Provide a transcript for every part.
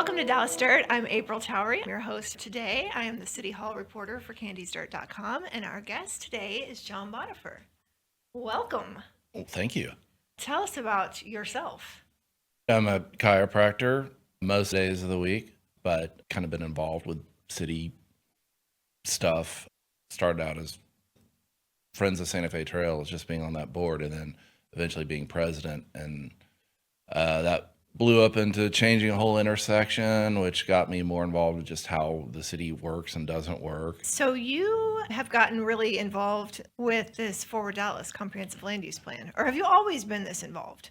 Welcome to Dallas Dirt. I'm April Towery, I'm your host today. I am the City Hall reporter for CandysDirt.com, and our guest today is John Botefuhr. Welcome. Well, thank you. Tell us about yourself. I'm a chiropractor most days of the week, but kind of been involved with city stuff. Started out as Friends of Santa Fe Trails, just being on that board, and then eventually being president. And that blew up into changing a whole intersection, which got me more involved with just how the city works and doesn't work. So you have gotten really involved with this Forward Dallas comprehensive land use plan, or have you always been this involved?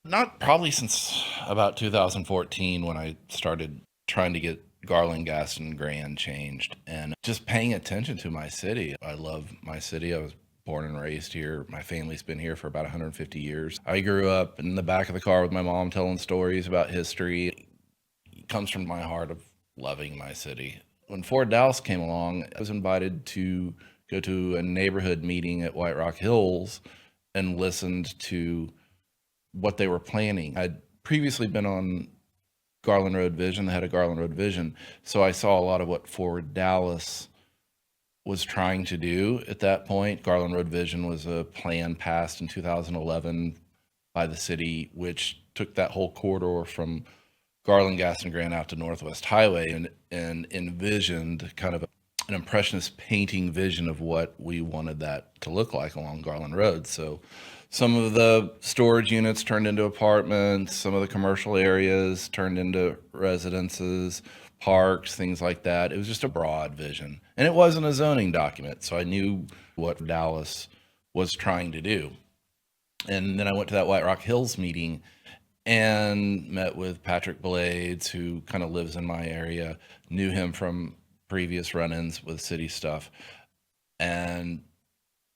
Not probably since about 2014 when I started trying to get Garland, Gaston, Grand changed and just paying attention to my city. I love my city. I was born and raised here. My family's been here for about 150 years. I grew up in the back of the car with my mom telling stories about history. It comes from my heart of loving my city. When Fort Dallas came along, I was invited to go to a neighborhood meeting at White Rock Hills and listened to what they were planning. I'd previously been on Garland Road Vision, the head of Garland Road Vision, so I saw a lot of what Forward Dallas was trying to do at that point. Garland Road Vision was a plan passed in 2011 by the city, which took that whole corridor from Garland, Gaston, Grand out to Northwest Highway and envisioned kind of an impressionist painting vision of what we wanted that to look like along Garland Road. So some of the storage units turned into apartments, some of the commercial areas turned into residences, parks, things like that. It was just a broad vision. And it wasn't a zoning document, so I knew what Dallas was trying to do. And then I went to that White Rock Hills meeting and met with Patrick Blades, who kind of lives in my area, knew him from previous run-ins with city stuff. And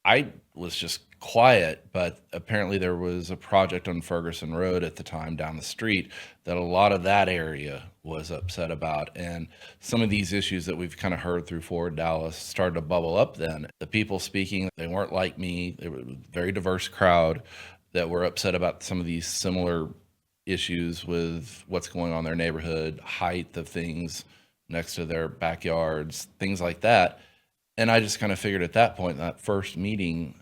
I was just quiet, but apparently there was a project on Ferguson Road at the time down the street that a lot of that area was upset about. And some of these issues that we've kind of heard through Forward Dallas started to bubble up then. The people speaking, they weren't like me. They were a very diverse crowd that were upset about some of these similar issues with what's going on in their neighborhood, height of things next to their backyards, things like that. And I just kind of figured at that point, in that first meeting,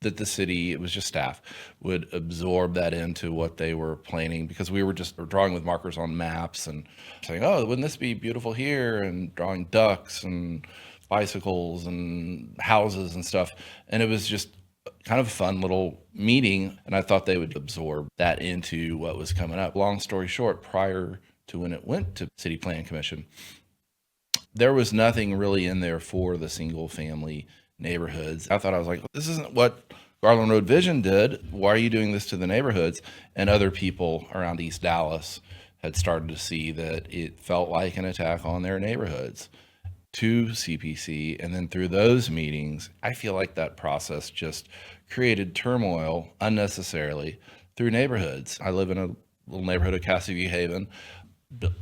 that the city, it was just staff, would absorb that into what they were planning, because we were just drawing with markers on maps and saying, oh, wouldn't this be beautiful here? And drawing ducks and bicycles and houses and stuff. And it was just kind of a fun little meeting. And I thought they would absorb that into what was coming up. Long story short, prior to when it went to City Plan Commission, there was nothing really in there for the single family neighborhoods. I thought, I was like, this isn't what Garland Road Vision did. Why are you doing this to the neighborhoods? And other people around East Dallas had started to see that it felt like an attack on their neighborhoods to CPC. And then through those meetings, I feel like that process just created turmoil unnecessarily through neighborhoods. I live in a little neighborhood of Cassie View Haven,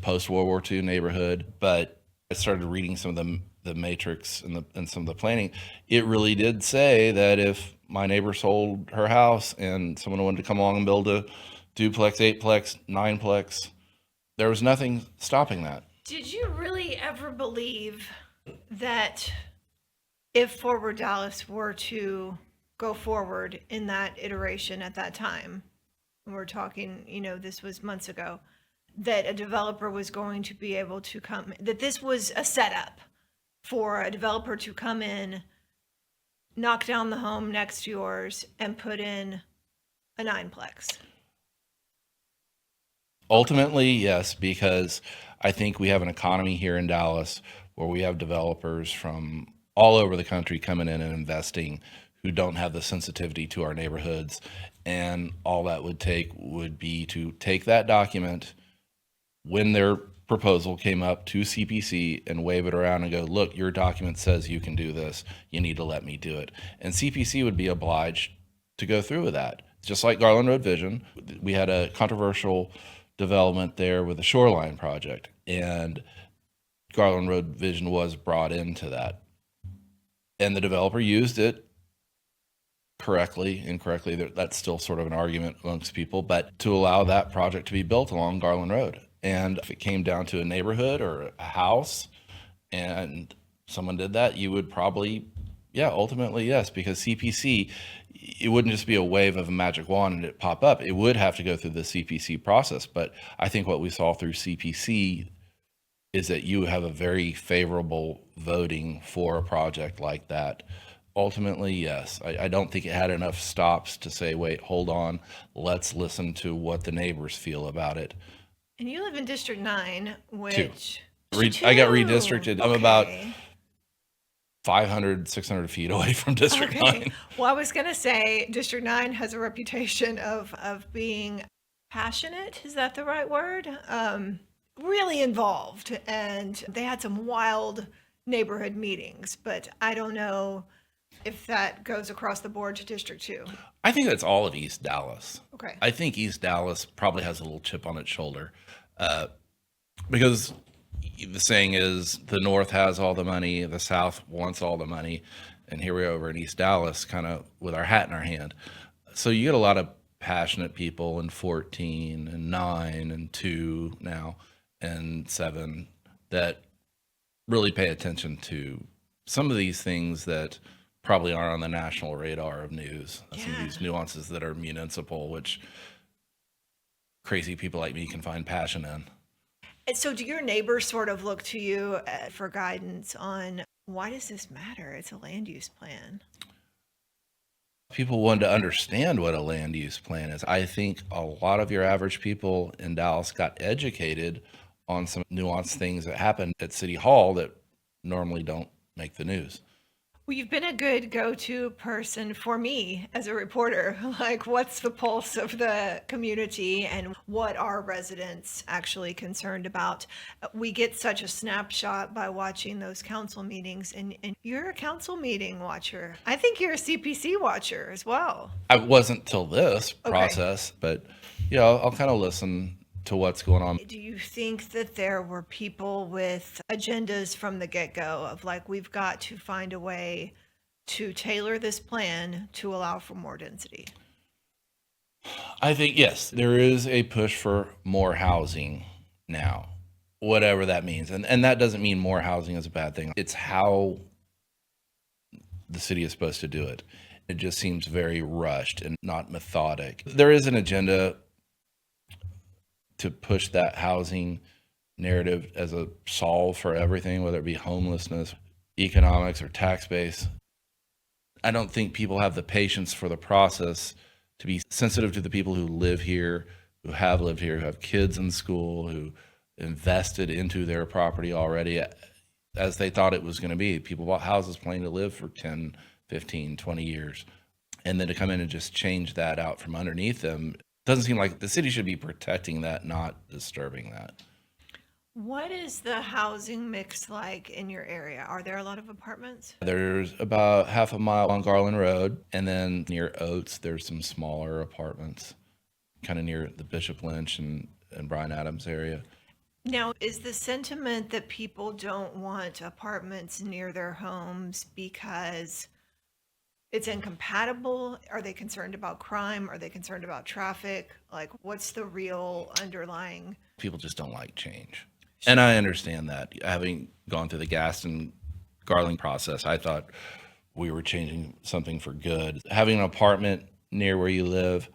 post World War II neighborhood, but I started reading some of the matrix and some of the planning. It really did say that if my neighbor sold her house and someone wanted to come along and build a duplex, eightplex, nineplex, there was nothing stopping that. Did you really ever believe that if Forward Dallas were to go forward in that iteration at that time, we're talking, this was months ago, that a developer was going to be able to come, that this was a setup for a developer to come in, knock down the home next to yours, and put in a nineplex? Ultimately, yes, because I think we have an economy here in Dallas where we have developers from all over the country coming in and investing who don't have the sensitivity to our neighborhoods. And all that would take would be to take that document when their proposal came up to CPC and wave it around and go, look, your document says you can do this. You need to let me do it. And CPC would be obliged to go through with that. Just like Garland Road Vision, we had a controversial development there with the shoreline project, and Garland Road Vision was brought into that. And the developer used it correctly, incorrectly. That's still sort of an argument amongst people, but to allow that project to be built along Garland Road. And if it came down to a neighborhood or a house and someone did that, you would probably, yeah, ultimately, yes, because CPC, it wouldn't just be a wave of a magic wand and it pop up. It would have to go through the CPC process. But I think what we saw through CPC is that you have a very favorable voting for a project like that. Ultimately, yes. I don't think it had enough stops to say, wait, hold on, let's listen to what the neighbors feel about it. And you live in District 9, which... I got redistricted. I'm about Okay. 500, 600 feet away from District Okay. 9. Well, I was going to say District 9 has a reputation of being passionate. Is that the right word? Really involved. And they had some wild neighborhood meetings, but I don't know if that goes across the board to District 2. I think that's all of East Dallas. Okay. I think East Dallas probably has a little chip on its shoulder because the saying is the North has all the money, the South wants all the money, and here we are over in East Dallas kind of with our hat in our hand. So you get a lot of passionate people in 14 and 9 and 2 now and 7 that really pay attention to some of these things that probably aren't on the national radar of news. Some of these nuances that are municipal, which crazy people like me can find passion in. And so do your neighbors sort of look to you for guidance on why does this matter? It's a land use plan. People want to understand what a land use plan is. I think a lot of your average people in Dallas got educated on some nuanced things that happen at City Hall that normally don't make the news. Well, you've been a good go-to person for me as a reporter. Like, what's the pulse of the community and what are residents actually concerned about? We get such a snapshot by watching those council meetings, and you're a council meeting watcher. I think you're a CPC watcher as well. I wasn't till this process, but yeah, I'll kind of listen to what's going on. Do you think that there were people with agendas from the get-go of like, we've got to find a way to tailor this plan to allow for more density? I think, yes, there is a push for more housing now, whatever that means. And that doesn't mean more housing is a bad thing. It's how the city is supposed to do it. It just seems very rushed and not methodic. There is an agenda to push that housing narrative as a solve for everything, whether it be homelessness, economics, or tax base. I don't think people have the patience for the process to be sensitive to the people who live here, who have lived here, who have kids in school, who invested into their property already as they thought it was going to be. People bought houses planning to live for 10, 15, 20 years. And then to come in and just change that out from underneath them, doesn't seem like the city should be protecting that, not disturbing that. What is the housing mix like in your area? Are there a lot of apartments? There's about half a mile on Garland Road, and then near Oates, there's some smaller apartments, kind of near the Bishop Lynch and Bryan Adams area. Now, is the sentiment that people don't want apartments near their homes because it's incompatible? Are they concerned about crime? Are they concerned about traffic? Like, what's the real underlying? People just don't like change. And I understand that. Having gone through the Gaston Garland process, I thought we were changing something for good. Having an apartment near where you live,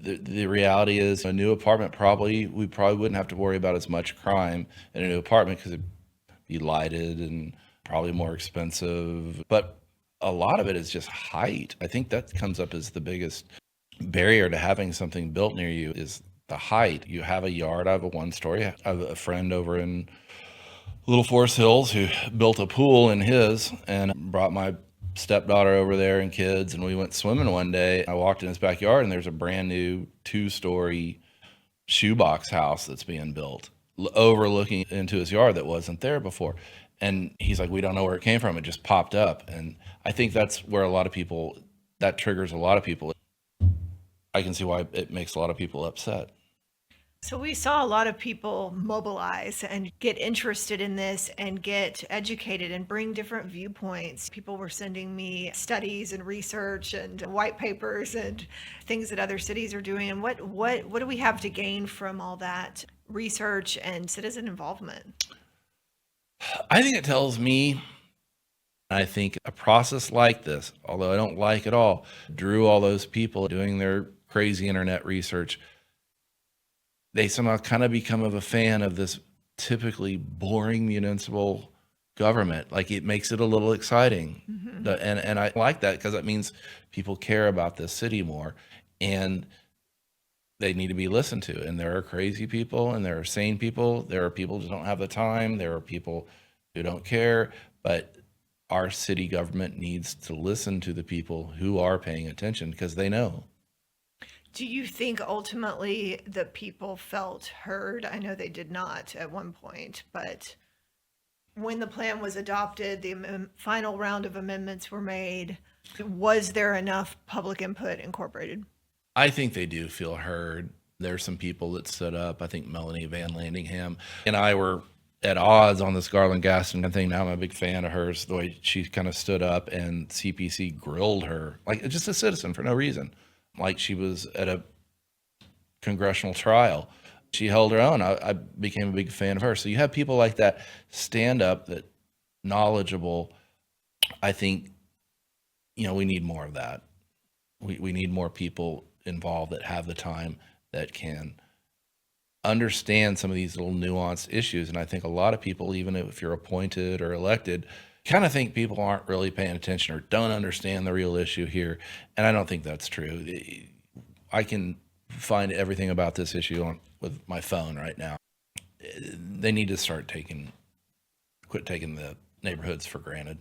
the reality is a new apartment we probably wouldn't have to worry about as much crime in a new apartment because it'd be lighted and probably more expensive. But a lot of it is just height. I think that comes up as the biggest barrier to having something built near you is the height. You have a yard. I have a one-story. I have a friend over in Little Forest Hills who built a pool in his and brought my stepdaughter over there and kids, and we went swimming one day. I walked in his backyard, and there's a brand new 2-story shoebox house that's being built overlooking into his yard that wasn't there before. And he's like, we don't know where it came from. It just popped up. And I think that's where a lot of people, that triggers a lot of people. I can see why it makes a lot of people upset. So we saw a lot of people mobilize and get interested in this and get educated and bring different viewpoints. People were sending me studies and research and white papers and things that other cities are doing. And what do we have to gain from all that? research and citizen involvement? I think it tells me, I think a process like this, although I don't like it all, drew all those people doing their crazy internet research. They somehow kind of become of a fan of this typically boring municipal government. Like it makes it a little exciting. And I like that because that means people care about this city more and they need to be listened to. And there are crazy people and there are sane people. There are people who don't have the time. There are people who don't care. But our city government needs to listen to the people who are paying attention because they know. Do you think ultimately the people felt heard? I know they did not at one point, but when the plan was adopted, the final round of amendments were made. Was there enough public input incorporated? I think they do feel heard. There's some people that stood up. I think Melanie Van Landingham and I were at odds on this Garland Gaston thing. Now I'm a big fan of hers, the way she kind of stood up and CPC grilled her, like just a citizen for no reason. Like she was at a congressional trial. She held her own. I became a big fan of her. So you have people like that stand up, that knowledgeable. I think, we need more of that. We need more people involved that have the time, that can understand some of these little nuanced issues. And I think a lot of people, even if you're appointed or elected, kind of think people aren't really paying attention or don't understand the real issue here. And I don't think that's true. I can find everything about this issue with my phone right now. They need to quit taking the neighborhoods for granted.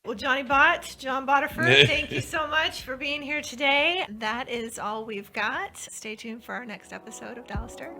Well, John Botefuhr, thank you so much for being here today. That is all we've got. Stay tuned for our next episode of Dallas Dirt.